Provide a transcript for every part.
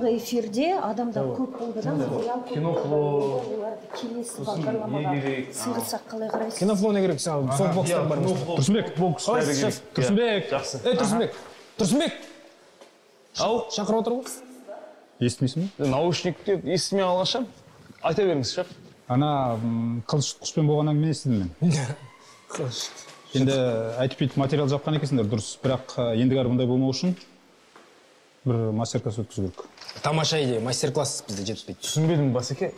прямой эфирде адамдар көп болғыдан Кинофло келесі бағдарламаға сыйғызсақ қалай қарайсыз? Кинофло не керек? Сол бокстар бар. Тұрсынбек, Тұрсынбек. Тұрсынбек. Ау, шақырып отыр ғой. Естімейсің бе? Наушникте естімей алғашам. Айта беріңіз, шеф. Ана қылыш құспен болғаннан кейін естідім мен. Енді айтып бүйтіп материал жапқан екенсіңдер, дұрыс. Бірақ ендігәрі бұндай болмау үшін бір мастер-класс өткізу керек. Тамаша идея, мастер-класс бізде жетіспейді. Түсінбедім, Басеке.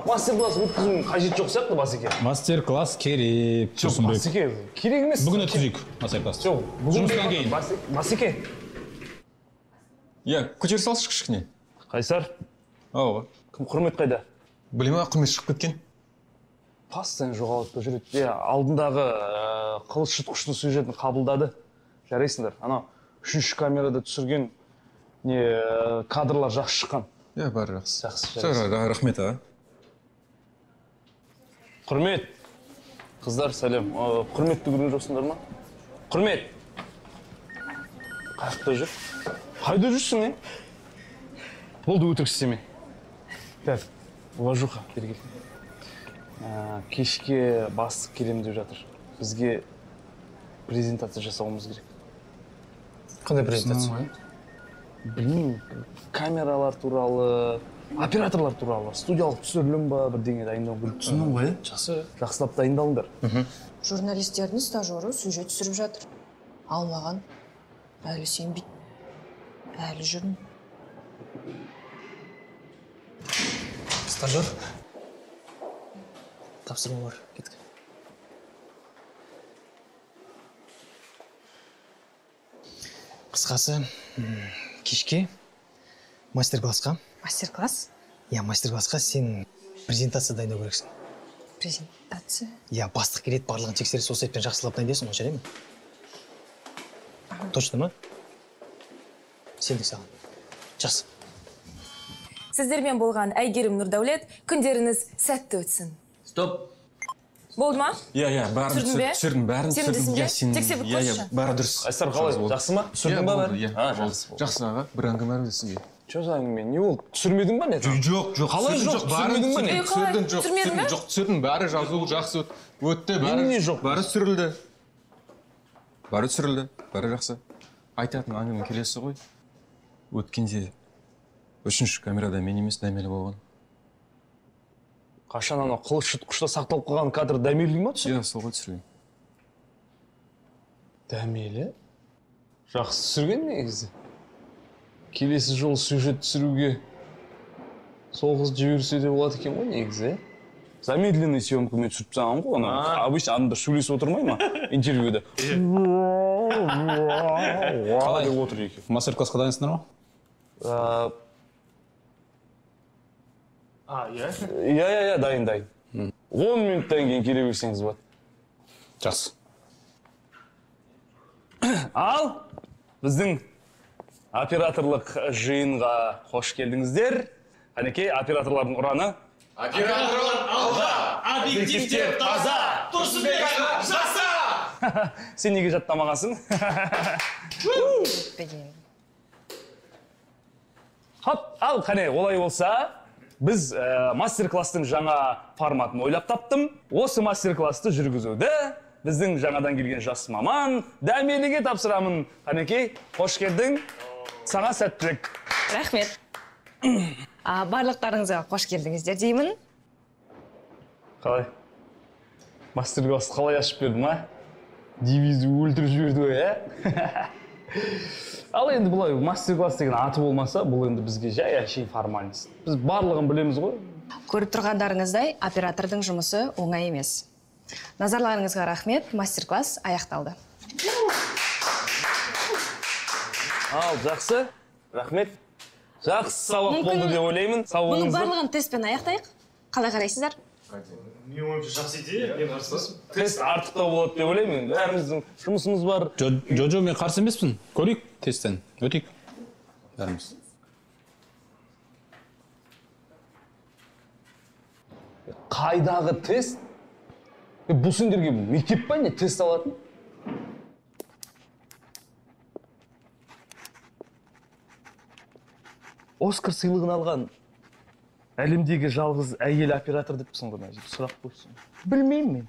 Мастер-класс өткізудің қажет жоқ сияқты, Басеке. Мастер-класс керек. Жоқ, Басеке, керек емес. Бүгін өткізейік мастер-класс. Жоқ, жұмыстан кейін. Басеке. Я, көтер салшы кішкене. Қайсар? Ау. Кім құрмет қайда? Білем ма, құрмет шығып кеткен. Пастан жоғалып та жүреді. Алдындағы қылыш жұтқыштың сюжетін қабылдады. Жарайсыңдар. Анау 3-ші камерада түсірген кадрлар жақсы шыққан. Бар, жақсы. Жақсы. Рахмет, а? Құрмет. Қыздар, сәлем. Құрметті көрген жоқсыңдар ма? Құрмет. Қайықта жүр? Қайда жүрсің, Болды өтірік істеме. Так, уважуха, бері кел. Кешке бастық келем деп жатыр. Бізге презентация жасауымыз керек. Қандай презентация? Білмеймін, камералар туралы, операторлар туралы, студиялық түсірілім ба, бірдеңе дайындау керек. Түсіндің ғой, жақсы. Жақсылап дайындалыңдар. Журналистердің стажері сюжет түсіріп жатыр. Алмаған. Әлі сен бит. Әлі жүрмін. Стажер. Тапсырма бар, кеттік. Қысқасы, кешке мастер-классқа. Мастер-класс? Мастер-классқа сен презентация дайындау керексің. Презентация? Бастық келеді, барлығын тексеріп, сол сәтпен жақсылап дайындайсың, ол жарай ма? Точно ма? Сендік саған. Жақсы. Сіздермен болған Әйгерім Нұрдәулет, күндеріңіз сәтті өтсін. Стоп. Болды ма? Бәрін түсірдім, бәрін түсірдім. Тексеріп көрші. Бәрі дұрыс. Қайсар қалай, жақсы ма? Түсірдің ба бәрі? Жақсы аға, бір әңгіме бар сізге. Че за әңгіме? Не ол, түсірмедің ба не? Жоқ, қалай жоқ, түсірмедің ба не? Түсірдім, бәрі жазуы жақсы өтті, бәрі түсірілді, бәрі жақсы. Айтатын әңгіме келесі ғой. Өткенде 3-ші камерада мен емес дәмелі болған. Қашан анау қылыш жұтқышта сақталып қалған кадр дәмелі ма түсірген? Сол ғой түсірген. Дәмелі? Жақсы түсірген негізі. Келесі жол сюжет түсіруге сол қыз жіберсе де болады екен ғой негізі. Замедленный съемкамен түсіріп тастаған ғой, оны обычно адамдар сөйлесіп отырмай ма интервьюда? Қалай деп отыр екен? Мастер-классқа дайынсыңдар ма? Дайын. 10 минуттан кейін келе берсеңіз болады. Жақсы. Ал, біздің операторлық жиынға қош келдіңіздер. Қанекей, операторлардың ұраны. Операторлар алға, объективтер таза, Тұрсынбек жаса! Сен неге жаттамағансың? Ал, қане, олай болса, біз мастер-класстың жаңа форматын ойлап таптым. Осы мастер-классты жүргізуді біздің жаңадан келген жас маман Дәмеліге тапсырамын. Қанекей, қош келдің. Саңа сәттілік. Рахмет. Барлықтарыңызға қош келдіңіздер деймін. Қалай? Мастер-классты қалай ашып берді ма? Девизді өлтіріп жіберді ғой, Ал енді бұлай мастер-класс деген аты болмаса, бұл енді бізге жай әшейін формальность. Біз барлығын білеміз ғой. Көріп тұрғандарыңыздай, оператордың жұмысы оңай емес. Назарларыңызға рахмет, мастер-класс аяқталды. Ал, жақсы, рахмет. Жақсы сабақ болды деп ойлаймын. Бұның барлығын тестпен аяқтайық. Қалай қарайсыздар? Не ойымшы жақсы идея, мен қарсыласым. Тест артықтау болады деп ойлаймын. Бәріміздің жұмысымыз бар. Жо, мен қарсы емеспін. Көрейік тесттен. Өтейік. Бәріміз. Қайдағы тест? Бұл сендерге мектеп па не тест алатын? Оскар сыйлығын алған әлемдегі жалғыз әйел оператор депсің ғой, мына жерде сұрақ қойсын. Білмеймін мен.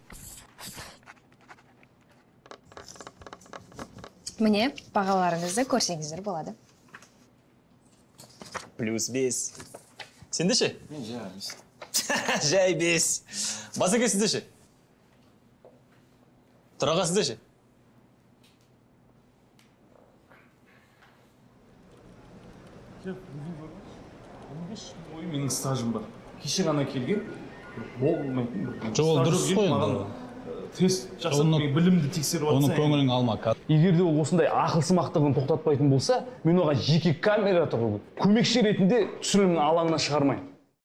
Міне, бағаларыңызды көрсеңіздер болады. +5. Сенде ше? Мен жай 5. Базеке сізде ше? Тұраға сізде ше? Менің стажым бар. Кеше ғана келген. Жоқ, ол дұрыс қой енді. Тест жасап білімді тексеріп Оның көңілін алма. Егер де ол осындай ақылсымақтығын тоқтатпайтын болса, мен оған жеке камера тығып, көмекші ретінде түсірілімнің алаңына шығармаймын.